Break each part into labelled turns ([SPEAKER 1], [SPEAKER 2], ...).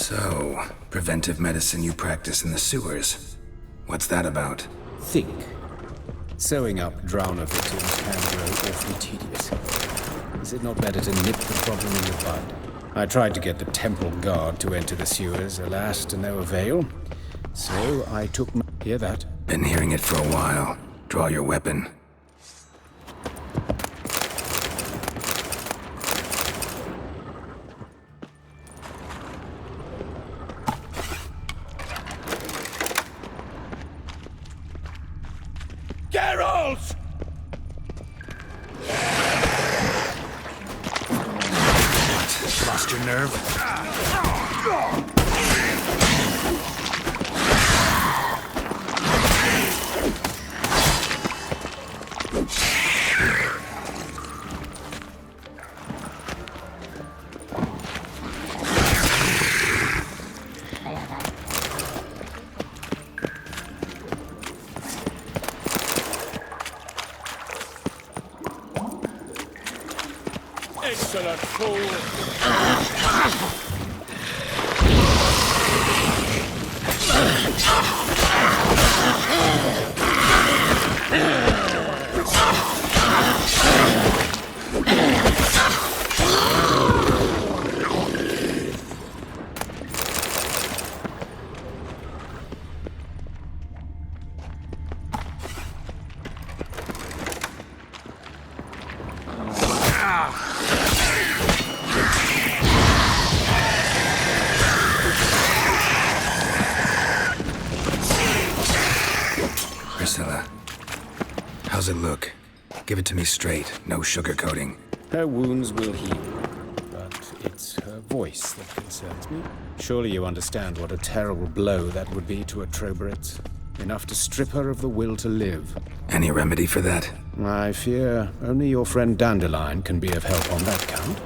[SPEAKER 1] So, preventive medicine you practice in the sewers. What's that about?
[SPEAKER 2] Think. Sewing up drowner victims can grow awfully tedious. Is it not better to nip the problem in the bud? I tried to get the temple guard to enter the sewers, alas, to no avail. So I took my... Hear that?
[SPEAKER 1] Been hearing it for a while. Draw your weapon.
[SPEAKER 3] Geralt!
[SPEAKER 1] Lost your nerve?
[SPEAKER 3] Excellent fool!
[SPEAKER 1] Priscilla, how's it look? Give it to me straight, no sugarcoating.
[SPEAKER 2] Her wounds will heal, but it's her voice that concerns me. Surely you understand what a terrible blow that would be to a Troberet. Enough to strip her of the will to live.
[SPEAKER 1] Any remedy for that?
[SPEAKER 2] I fear only your friend Dandelion can be of help on that count.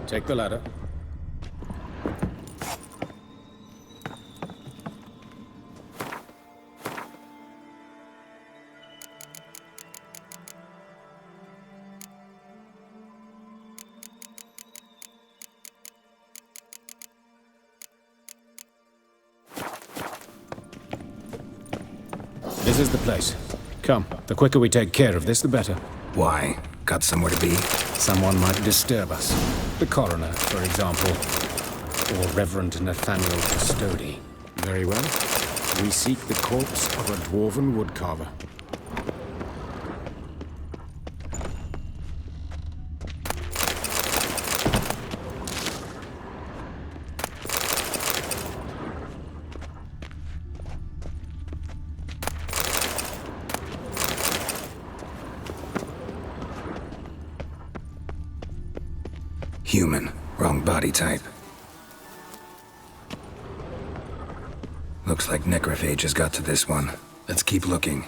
[SPEAKER 2] Take the ladder. This is the place. Come, the quicker we take care of this, the better.
[SPEAKER 1] Why? Got somewhere to be?
[SPEAKER 2] Someone might disturb us. The coroner, for example. Or Reverend Nathaniel Custody. Very well. We seek the corpse of a dwarven woodcarver.
[SPEAKER 1] Human. Wrong body type. Looks like necrophages got to this one. Let's keep looking.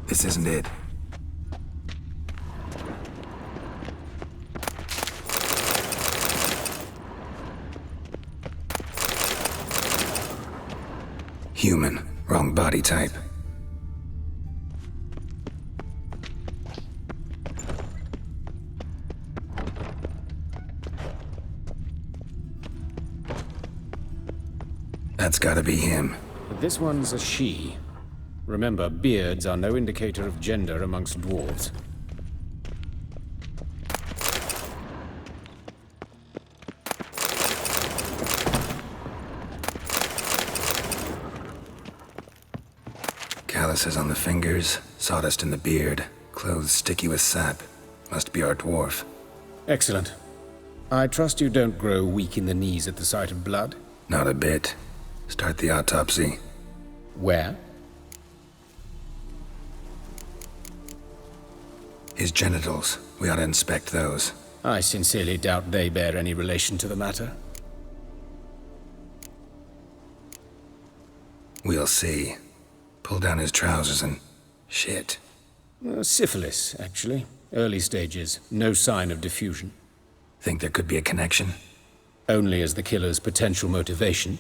[SPEAKER 1] This isn't it. Human. Wrong body type. That's gotta be him.
[SPEAKER 2] This one's a she. Remember, beards are no indicator of gender amongst dwarves.
[SPEAKER 1] Calluses on the fingers, sawdust in the beard, clothes sticky with sap. Must be our dwarf.
[SPEAKER 2] Excellent. I trust you don't grow weak in the knees at the sight of blood?
[SPEAKER 1] Not a bit. Start the autopsy.
[SPEAKER 2] Where?
[SPEAKER 1] His genitals. We ought to inspect those.
[SPEAKER 2] I sincerely doubt they bear any relation to the matter.
[SPEAKER 1] We'll see. Pull down his trousers and... shit.
[SPEAKER 2] Syphilis, actually. Early stages. No sign of diffusion.
[SPEAKER 1] Think there could be a connection?
[SPEAKER 2] Only as the killer's potential motivation.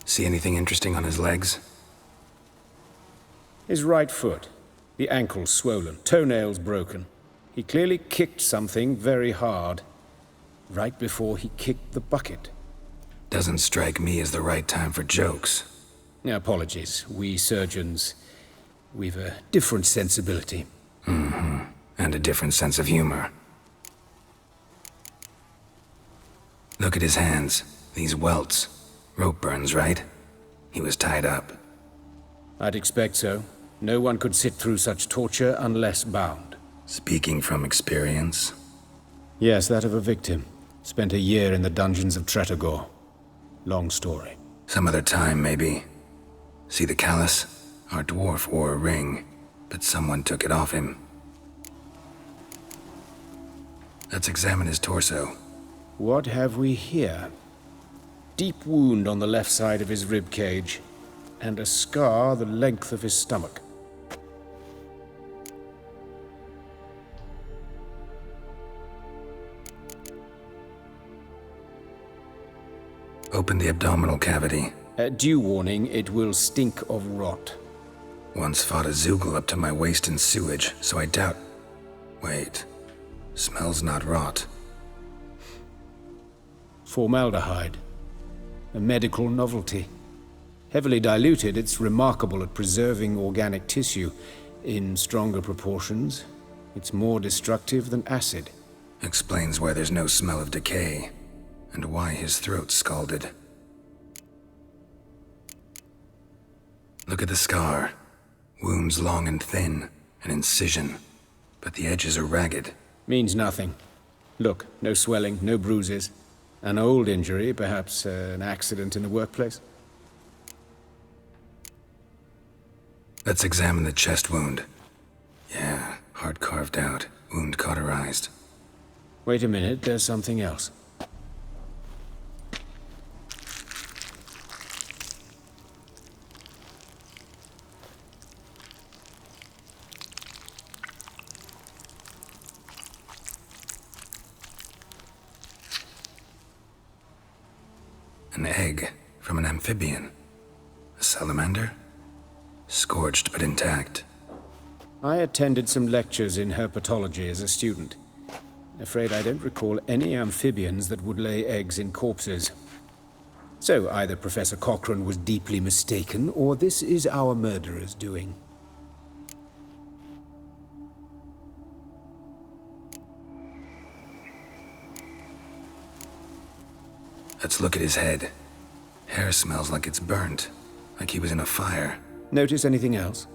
[SPEAKER 1] See anything interesting on his legs?
[SPEAKER 2] His right foot. The ankle swollen. Toenails broken. He clearly kicked something very hard. Right before he kicked the bucket.
[SPEAKER 1] Doesn't strike me as the right time for jokes.
[SPEAKER 2] Apologies. We surgeons, we've a different sensibility.
[SPEAKER 1] And a different sense of humor. Look at his hands. These welts. Rope burns, right? He was tied up.
[SPEAKER 2] I'd expect so. No one could sit through such torture unless bound.
[SPEAKER 1] Speaking from experience.
[SPEAKER 2] Yes, that of a victim. Spent a year in the dungeons of Tretogor. Long story.
[SPEAKER 1] Some other time, maybe. See the callus? Our dwarf wore a ring, but someone took it off him. Let's examine his torso.
[SPEAKER 2] What have we here? Deep wound on the left side of his rib cage, and a scar the length of his stomach.
[SPEAKER 1] Open the abdominal cavity.
[SPEAKER 2] Due warning, it will stink of rot.
[SPEAKER 1] Once fought a Zoogle up to my waist in sewage, so I doubt... Wait. Smells not rot.
[SPEAKER 2] Formaldehyde. A medical novelty. Heavily diluted, it's remarkable at preserving organic tissue. In stronger proportions, it's more destructive than acid.
[SPEAKER 1] Explains why there's no smell of decay, and why his throat's scalded. Look at the scar. Wounds long and thin, an incision, but the edges are ragged.
[SPEAKER 2] Means nothing. Look, no swelling, no bruises. An old injury, perhaps an accident in the workplace.
[SPEAKER 1] Let's examine the chest wound. Yeah, heart carved out, wound cauterized.
[SPEAKER 2] Wait a minute, there's something else.
[SPEAKER 1] An egg from an amphibian. A salamander? Scorched but intact.
[SPEAKER 2] I attended some lectures in herpetology as a student. Afraid I don't recall any amphibians that would lay eggs in corpses. So either Professor Cochrane was deeply mistaken, or this is our murderer's doing.
[SPEAKER 1] Let's look at his head. Hair smells like it's burnt, like he was in a fire.
[SPEAKER 2] Notice anything else?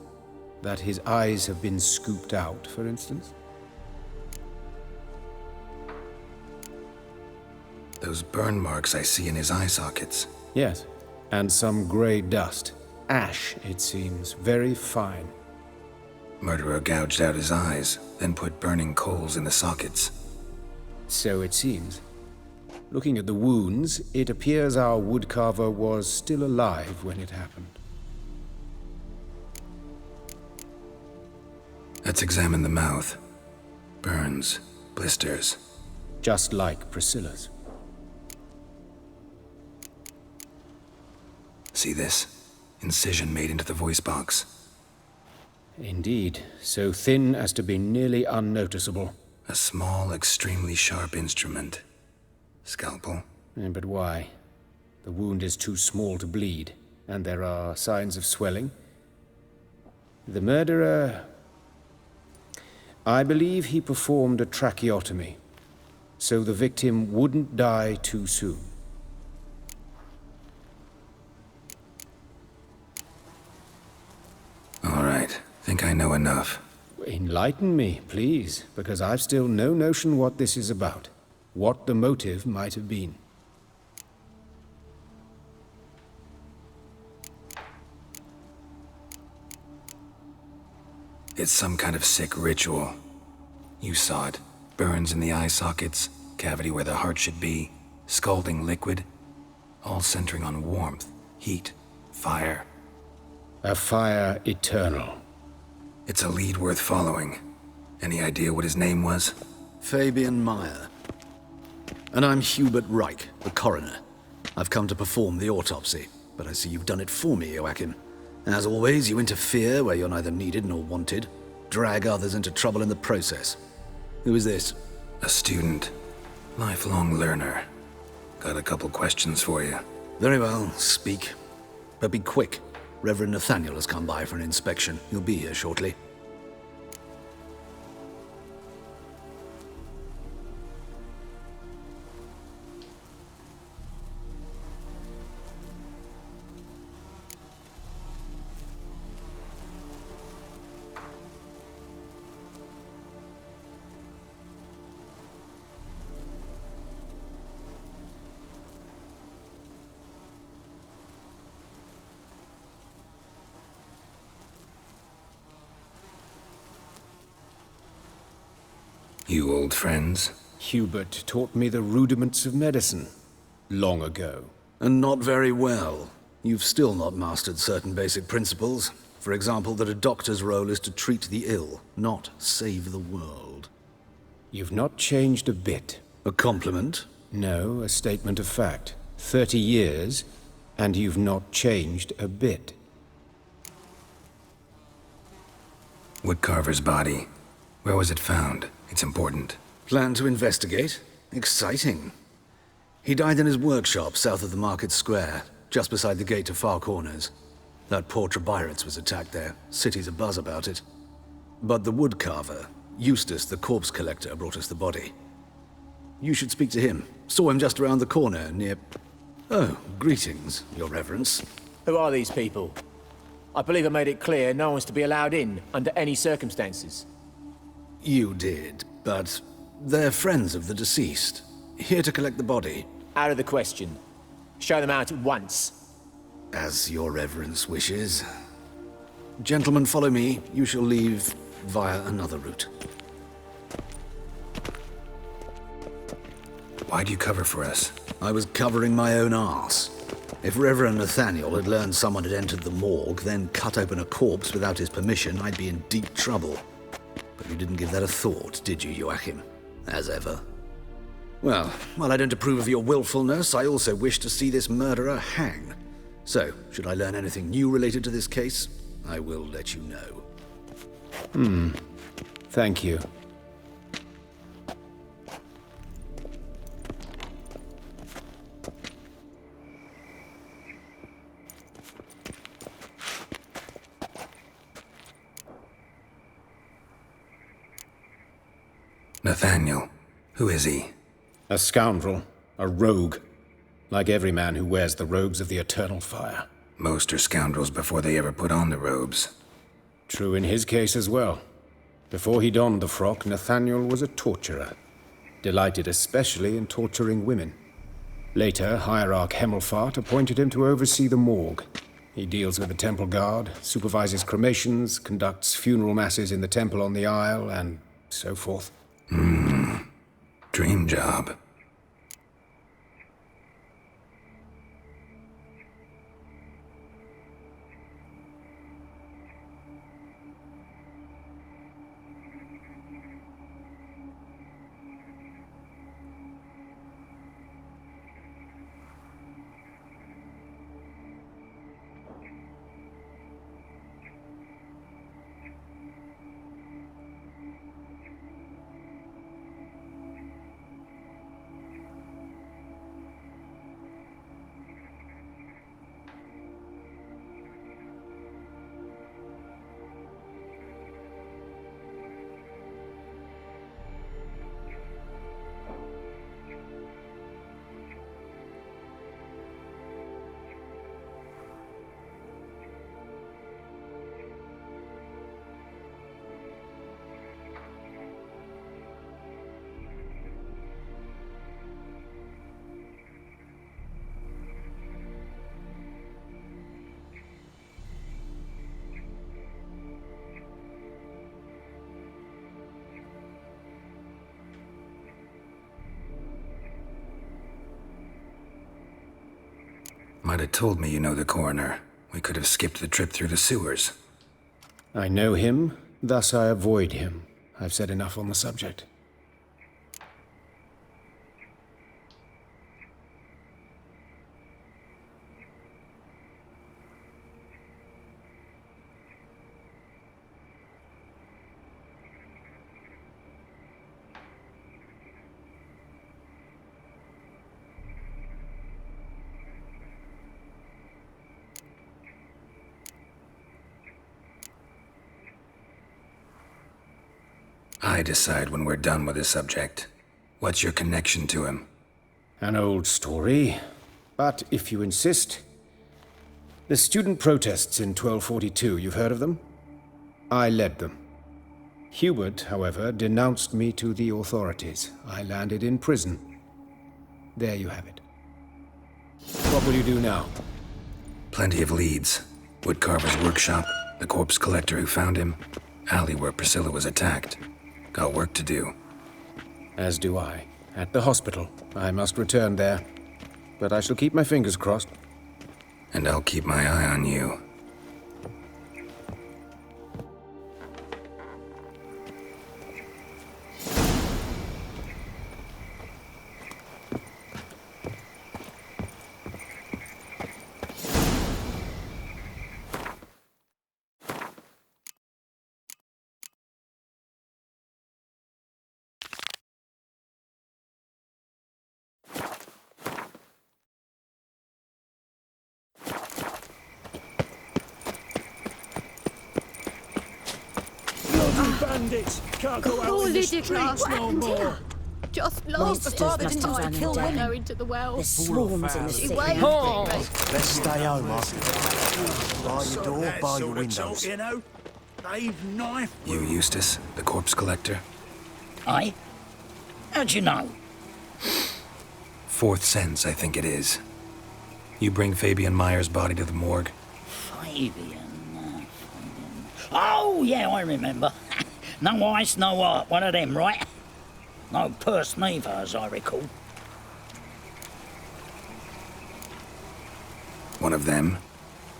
[SPEAKER 2] That his eyes have been scooped out, for instance?
[SPEAKER 1] Those burn marks I see in his eye sockets.
[SPEAKER 2] Yes, and some grey dust. Ash, it seems, very fine.
[SPEAKER 1] Murderer gouged out his eyes, then put burning coals in the sockets.
[SPEAKER 2] So it seems. Looking at the wounds, it appears our woodcarver was still alive when it happened.
[SPEAKER 1] Let's examine the mouth. Burns, blisters.
[SPEAKER 2] Just like Priscilla's.
[SPEAKER 1] See this? Incision made into the voice box.
[SPEAKER 2] Indeed, so thin as to be nearly unnoticeable.
[SPEAKER 1] A small, extremely sharp instrument. Scalpel.
[SPEAKER 2] But why? The wound is too small to bleed, and there are signs of swelling. The murderer... I believe he performed a tracheotomy, so the victim wouldn't die too soon.
[SPEAKER 1] know enough.
[SPEAKER 2] Enlighten me, please, because I've still no notion what this is about. What the motive might have been.
[SPEAKER 1] It's some kind of sick ritual. You saw it. Burns in the eye sockets, cavity where the heart should be, scalding liquid. All centering on warmth, heat, fire.
[SPEAKER 2] A fire eternal.
[SPEAKER 1] It's a lead worth following. Any idea what his name was?
[SPEAKER 4] Fabian Meyer. And I'm Hubert Reich, the coroner. I've come to perform the autopsy, but I see you've done it for me, Joachim. As always, you interfere where you're neither needed nor wanted, drag others into trouble in the process. Who is this?
[SPEAKER 1] A student. Lifelong learner. Got a couple questions for you.
[SPEAKER 4] Very well, speak. But be quick. Reverend Nathaniel has come by for an inspection. He'll be here shortly.
[SPEAKER 1] You old friends?
[SPEAKER 2] Hubert taught me the rudiments of medicine. Long ago.
[SPEAKER 4] And not very well. You've still not mastered certain basic principles. For example, that a doctor's role is to treat the ill, not save the world.
[SPEAKER 2] You've not changed a bit.
[SPEAKER 4] A compliment?
[SPEAKER 2] No, a statement of fact. 30 years, and you've not changed a bit.
[SPEAKER 1] Woodcarver's body. Where was it found? It's important.
[SPEAKER 4] Plan to investigate? Exciting. He died in his workshop south of the market square, just beside the gate to Far Corners. That poor Trebyritz was attacked there. City's abuzz about it. But the woodcarver, Eustace the corpse collector, brought us the body. You should speak to him. Saw him just around the corner near... Oh, greetings, your reverence.
[SPEAKER 5] Who are these people? I believe I made it clear no one's to be allowed in under any circumstances.
[SPEAKER 4] You did, but they're friends of the deceased. Here to collect the body.
[SPEAKER 5] Out of the question. Show them out at once.
[SPEAKER 4] As your reverence wishes. Gentlemen, follow me. You shall leave via another route.
[SPEAKER 1] Why'd you cover for us?
[SPEAKER 4] I was covering my own arse. If Reverend Nathaniel had learned someone had entered the morgue, then cut open a corpse without his permission, I'd be in deep trouble. But you didn't give that a thought, did you, Joachim? As ever. Well, while I don't approve of your willfulness, I also wish to see this murderer hang. So, should I learn anything new related to this case, I will let you know.
[SPEAKER 2] Thank you.
[SPEAKER 1] Nathaniel. Who is he?
[SPEAKER 2] A scoundrel. A rogue. Like every man who wears the robes of the Eternal Fire.
[SPEAKER 1] Most are scoundrels before they ever put on the robes.
[SPEAKER 2] True in his case as well. Before he donned the frock, Nathaniel was a torturer. Delighted especially in torturing women. Later, Hierarch Hemmelfart appointed him to oversee the morgue. He deals with the temple guard, supervises cremations, conducts funeral masses in the temple on the Isle, and so forth.
[SPEAKER 1] Dream job. Might have told me you know the coroner. We could have skipped the trip through the sewers.
[SPEAKER 2] I know him, thus I avoid him. I've said enough on the subject.
[SPEAKER 1] I decide when we're done with the subject. What's your connection to him?
[SPEAKER 2] An old story, but if you insist. The student protests in 1242, you've heard of them? I led them. Hubert, however, denounced me to the authorities. I landed in prison. There you have it. What will you do now?
[SPEAKER 1] Plenty of leads. Woodcarver's workshop, the corpse collector who found him, alley where Priscilla was attacked. Got work to do.
[SPEAKER 2] As do I. At the hospital. I must return there. But I shall keep my fingers crossed.
[SPEAKER 1] And I'll keep my eye on you.
[SPEAKER 3] Bandits can't go out
[SPEAKER 6] Poor
[SPEAKER 3] in the
[SPEAKER 6] Lydia
[SPEAKER 3] streets no more.
[SPEAKER 6] Just lost the
[SPEAKER 7] Monsters
[SPEAKER 6] father
[SPEAKER 7] must
[SPEAKER 6] didn't
[SPEAKER 7] have
[SPEAKER 6] I
[SPEAKER 7] run
[SPEAKER 6] kill
[SPEAKER 7] him
[SPEAKER 6] women
[SPEAKER 7] down.
[SPEAKER 6] go into the well.
[SPEAKER 7] There's swarms in the
[SPEAKER 6] She
[SPEAKER 7] city.
[SPEAKER 6] waved
[SPEAKER 7] now.
[SPEAKER 6] at me.
[SPEAKER 8] Let's stay home, bar your door, bar your windows.
[SPEAKER 3] You know, they've knifed.
[SPEAKER 1] You Eustace, the corpse collector?
[SPEAKER 9] Aye? How'd you know?
[SPEAKER 1] Fourth sense, I think it is. You bring Fabian Meyer's body to the morgue?
[SPEAKER 9] Fabian. Oh, yeah, I remember. No ice, no art, one of them, right? No purse neither, as I recall.
[SPEAKER 1] One of them?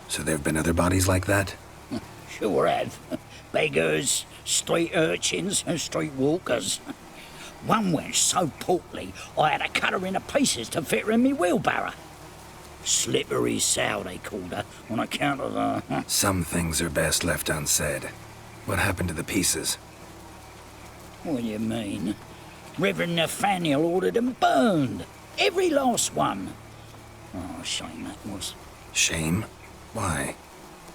[SPEAKER 1] So there have been other bodies like that?
[SPEAKER 9] Sure have. Beggars, street urchins, and street walkers. One went so portly, I had to cut her into pieces to fit her in me wheelbarrow. Slippery sow, they called her, on account of the...
[SPEAKER 1] Some things are best left unsaid. What happened to the pieces?
[SPEAKER 9] What do you mean? Reverend Nathaniel ordered them burned. Every last one. Oh, shame that was.
[SPEAKER 1] Shame? Why?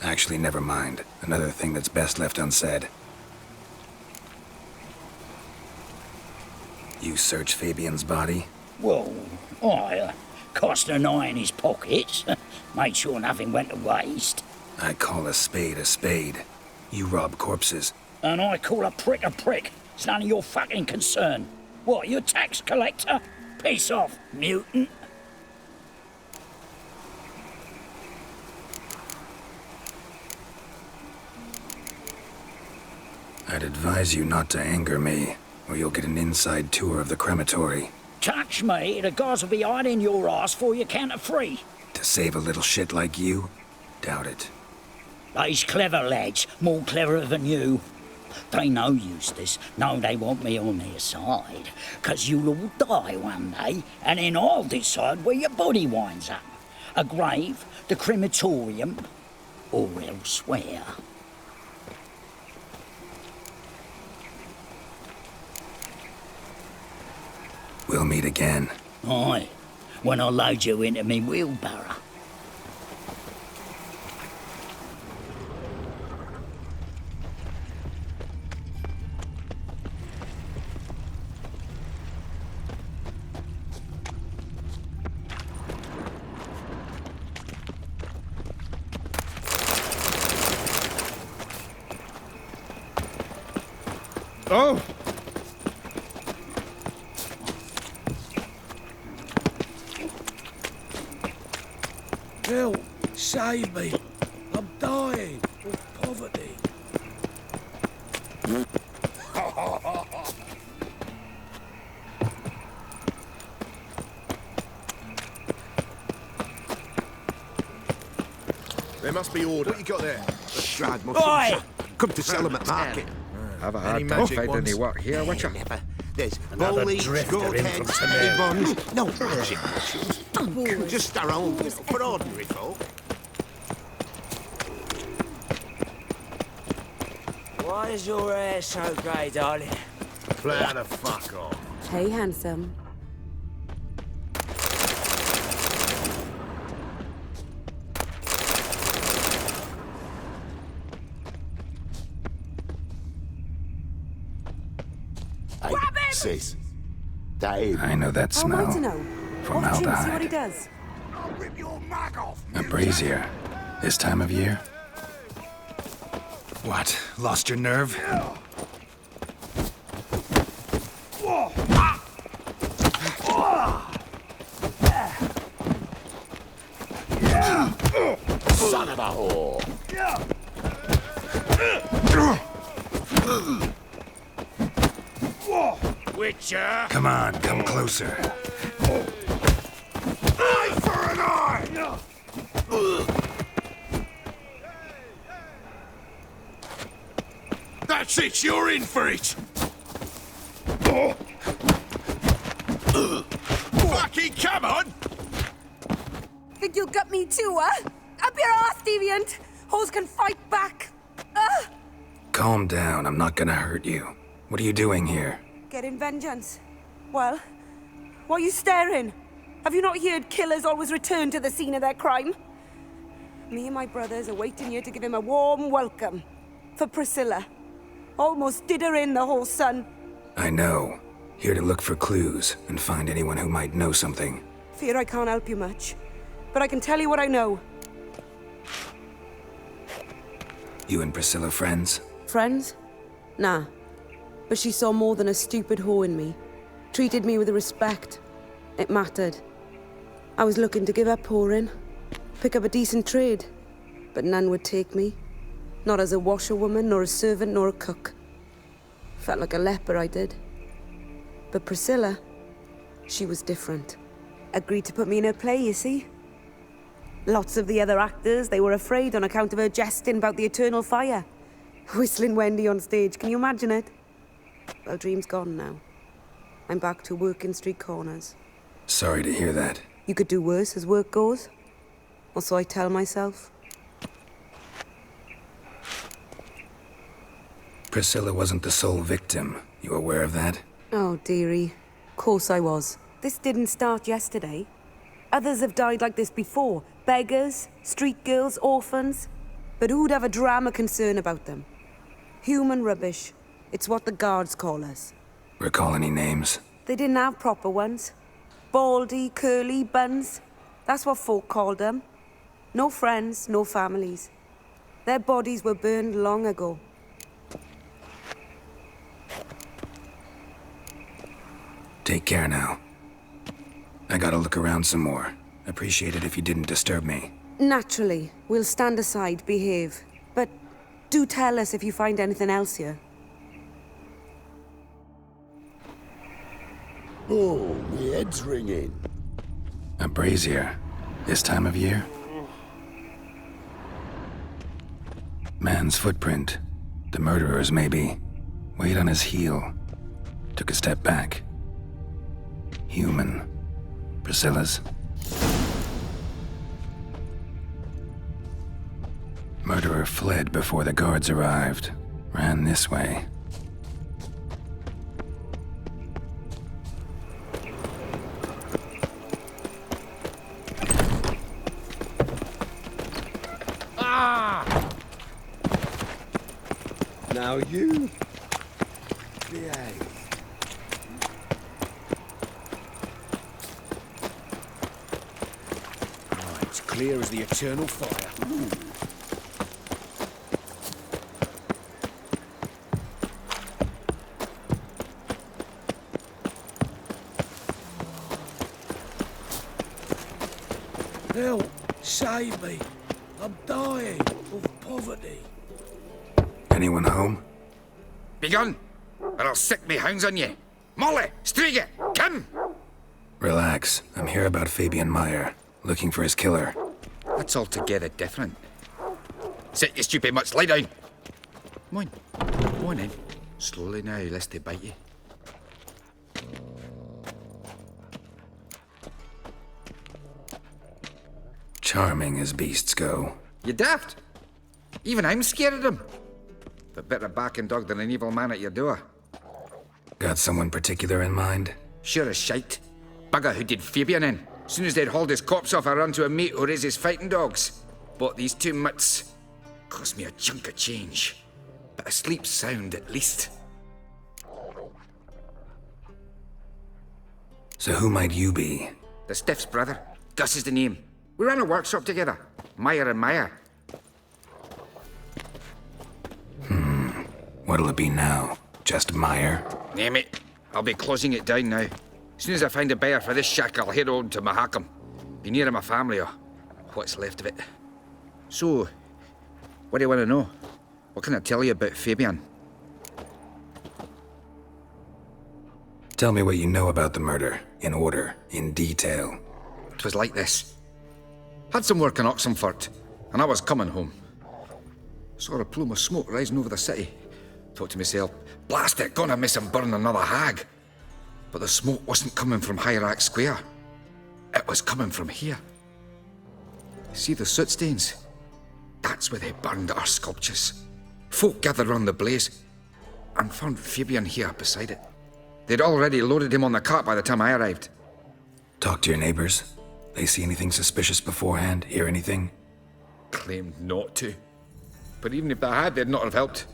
[SPEAKER 1] Actually, never mind. Another thing that's best left unsaid. You searched Fabian's body?
[SPEAKER 9] Well, I cast an eye in his pockets. Made sure nothing went to waste.
[SPEAKER 1] I call a spade a spade. You rob corpses.
[SPEAKER 9] And I call a prick a prick. It's none of your fucking concern. What, you a tax collector? Piss off, mutant.
[SPEAKER 1] I'd advise you not to anger me, or you'll get an inside tour of the crematory.
[SPEAKER 9] Touch me, the guards will be hiding your ass for you can't free.
[SPEAKER 1] To save a little shit like you? Doubt it.
[SPEAKER 9] They's clever lads, more cleverer than you. They know Eustace, know they want me on their side, 'cause you'll all die one day, and then I'll decide where your body winds up. A grave, the crematorium, or elsewhere.
[SPEAKER 1] We'll meet again.
[SPEAKER 9] Aye, when I load you into me wheelbarrow.
[SPEAKER 2] Oh!
[SPEAKER 3] Help! Save me! I'm dying of poverty.
[SPEAKER 6] There must be order.
[SPEAKER 8] What you got there?
[SPEAKER 6] Strad must
[SPEAKER 9] Oi!
[SPEAKER 8] Come to sell them at market.
[SPEAKER 7] Have a
[SPEAKER 6] Any
[SPEAKER 7] hard time
[SPEAKER 6] magic
[SPEAKER 7] finding
[SPEAKER 6] ones?
[SPEAKER 7] any work here, watcha?
[SPEAKER 8] Never. There's
[SPEAKER 3] Another
[SPEAKER 8] bowling,
[SPEAKER 3] drifter in from
[SPEAKER 8] scoreheads,
[SPEAKER 3] Tenerife.
[SPEAKER 8] buns. No magic mushrooms. Just our own, for ordinary folk.
[SPEAKER 10] Why is your hair so grey, darling?
[SPEAKER 6] Plan the fuck off.
[SPEAKER 11] Hey, handsome.
[SPEAKER 8] Hey, sis. That is.
[SPEAKER 1] I know that
[SPEAKER 11] How am I to
[SPEAKER 1] smell.
[SPEAKER 11] know? Watch him, see what he
[SPEAKER 1] Formaldehyde.
[SPEAKER 11] does.
[SPEAKER 8] I'll rip your mag off.
[SPEAKER 1] A brazier. This time of year? What? Lost your nerve?
[SPEAKER 8] Son of a whore.
[SPEAKER 3] Witcher!
[SPEAKER 1] Come on, come closer.
[SPEAKER 8] Eye for an eye!
[SPEAKER 6] That's it, you're in for it! Fucking come on!
[SPEAKER 11] Think you'll gut me too, huh? Up your ass, deviant! Hoes can fight back!
[SPEAKER 1] Calm down, I'm not gonna hurt you. What are you doing here?
[SPEAKER 11] Getting vengeance. Well, why are you staring? Have you not heard killers always return to the scene of their crime? Me and my brothers are waiting here to give him a warm welcome. For Priscilla. Almost did her in, the whole son.
[SPEAKER 1] I know. Here to look for clues and find anyone who might know something.
[SPEAKER 11] Fear I can't help you much. But I can tell you what I know.
[SPEAKER 1] You and Priscilla friends?
[SPEAKER 11] Friends? Nah. But she saw more than a stupid whore in me. Treated me with respect. It mattered. I was looking to give up whoring. Pick up a decent trade. But none would take me. Not as a washerwoman, nor a servant, nor a cook. Felt like a leper, I did. But Priscilla, she was different. Agreed to put me in her play, you see? Lots of the other actors, they were afraid on account of her jesting about the eternal fire. Whistling Wendy on stage, can you imagine it? Well, dream's gone now. I'm back to working street corners.
[SPEAKER 1] Sorry to hear that.
[SPEAKER 11] You could do worse as work goes. Or so I tell myself.
[SPEAKER 1] Priscilla wasn't the sole victim. You aware of that?
[SPEAKER 11] Oh, dearie. Course I was. This didn't start yesterday. Others have died like this before. Beggars, street girls, orphans. But who'd have a drama concern about them? Human rubbish. It's what the guards call us.
[SPEAKER 1] Recall any names?
[SPEAKER 11] They didn't have proper ones. Baldy, curly, buns. That's what folk called them. No friends, no families. Their bodies were burned long ago.
[SPEAKER 1] Take care now. I gotta look around some more. Appreciate it if you didn't disturb me.
[SPEAKER 11] Naturally, we'll stand aside, behave. But do tell us if you find anything else here.
[SPEAKER 8] Oh, my head's ringing.
[SPEAKER 1] A brazier. This time of year? Man's footprint. The murderer's, maybe. Weight on his heel. Took a step back. Human. Priscilla's. Murderer fled before the guards arrived. Ran this way.
[SPEAKER 8] Now you behave.
[SPEAKER 3] It's clear as the eternal fire. Help! Save me! I'm dying of poverty.
[SPEAKER 1] Anyone home?
[SPEAKER 7] Begone, or I'll sick me hounds on ye. Molly, Striga, come!
[SPEAKER 1] Relax. I'm here about Fabian Meyer. Looking for his killer.
[SPEAKER 7] That's altogether different. Sit, you stupid mutts, lie down. Come on. Come on then. Slowly now, lest they bite you.
[SPEAKER 1] Charming as beasts go.
[SPEAKER 7] You daft? Even I'm scared of them. But better barking dog than an evil man at your door.
[SPEAKER 1] Got someone particular in mind?
[SPEAKER 7] Sure as shite. Bugger who did Fabian in. Soon as they'd hauled his corpse off, I ran to a mate who raises fighting dogs. Bought these 2 mutts. Cost me a chunk of change. But I sleep sound at least.
[SPEAKER 1] So who might you be?
[SPEAKER 7] The Stiff's brother. Gus is the name. We ran a workshop together. Meyer and Meyer.
[SPEAKER 1] What'll it be now? Just Meyer?
[SPEAKER 7] Name it. I'll be closing it down now. As soon as I find a buyer for this shack, I'll head on to Mahakam. Be near my family, or what's left of it. So, what do you want to know? What can I tell you about Fabian?
[SPEAKER 1] Tell me what you know about the murder, in order, in detail.
[SPEAKER 7] 'Twas like this. Had some work in Oxenfurt, and I was coming home. Saw a plume of smoke rising over the city. Thought to myself, blast it, gonna miss him burn another hag. But the smoke wasn't coming from Hierarch Square. It was coming from here. See the soot stains? That's where they burned our sculptures. Folk gathered round the blaze and found Fabian here beside it. They'd already loaded him on the cart by the time I arrived.
[SPEAKER 1] Talk to your neighbors. They see anything suspicious beforehand? Hear anything?
[SPEAKER 7] Claimed not to. But even if they had, they'd not have helped.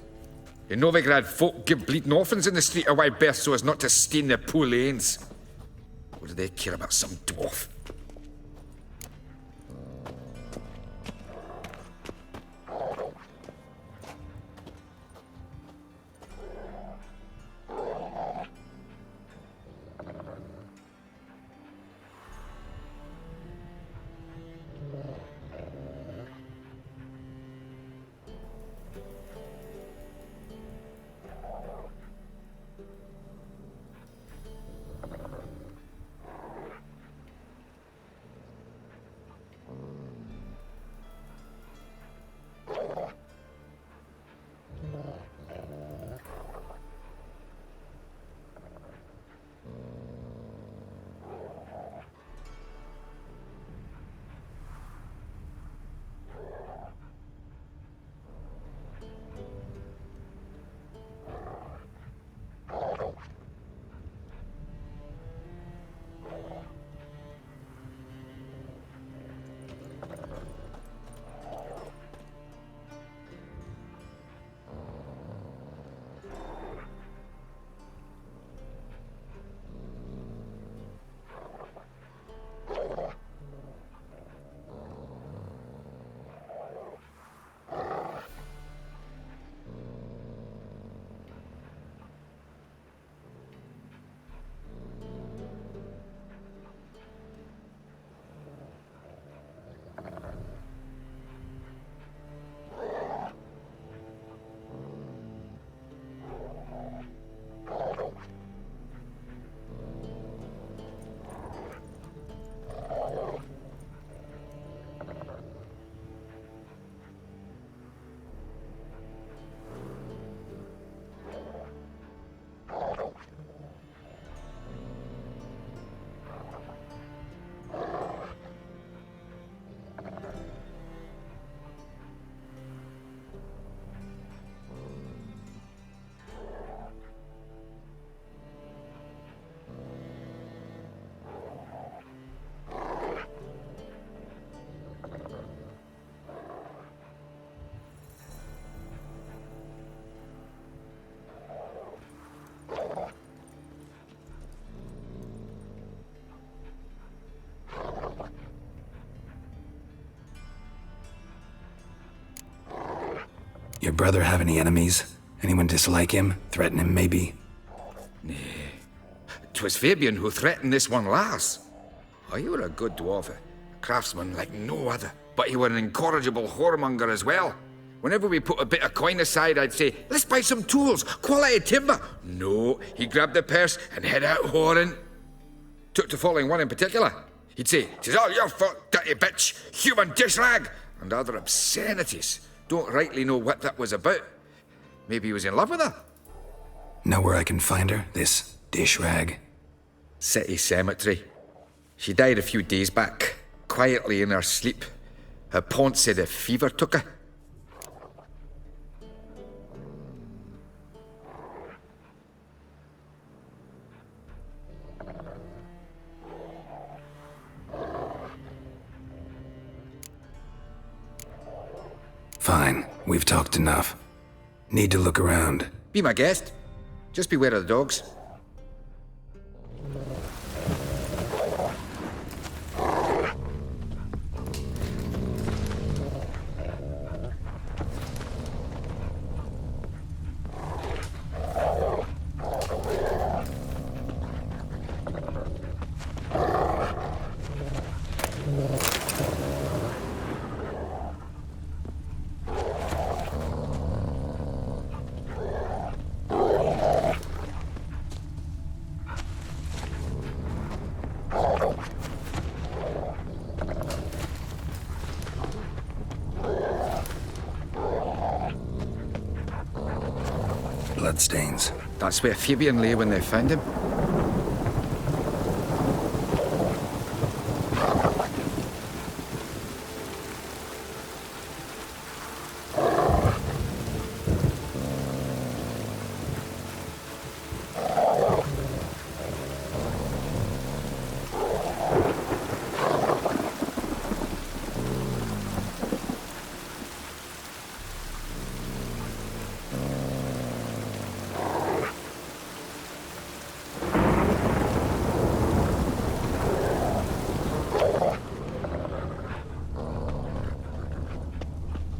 [SPEAKER 7] In Novigrad, folk give bleeding orphans in the street a wide berth so as not to stain their poor lanes. What do they care about some dwarf?
[SPEAKER 1] Your brother have any enemies? Anyone dislike him? Threaten him, maybe?
[SPEAKER 7] Nay. 'Twas Fabian who threatened this one last. Oh, you were a good dwarf, a craftsman like no other. But you were an incorrigible whoremonger as well. Whenever we put a bit of coin aside, I'd say, let's buy some tools, quality timber. No, he grabbed the purse and head out whoring. Took to following one in particular. He'd say, "'Tis all your fault, dirty bitch, human dish rag," and other obscenities. Don't rightly know what that was about. Maybe he was in love with her?
[SPEAKER 1] Know where I can find her? This dish rag?
[SPEAKER 7] City Cemetery. She died a few days back, quietly in her sleep. Her pont said a fever took her.
[SPEAKER 1] Fine, we've talked enough. Need to look around.
[SPEAKER 7] Be my guest. Just beware of the dogs.
[SPEAKER 1] Bloodstains.
[SPEAKER 7] That's where Fabian lay when they found him.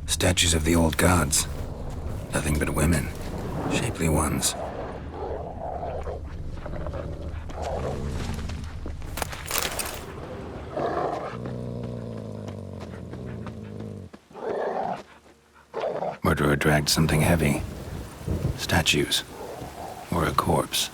[SPEAKER 1] Statues of the old gods. Nothing but women. Shapely ones. Murderer dragged something heavy. Statues. Or a corpse.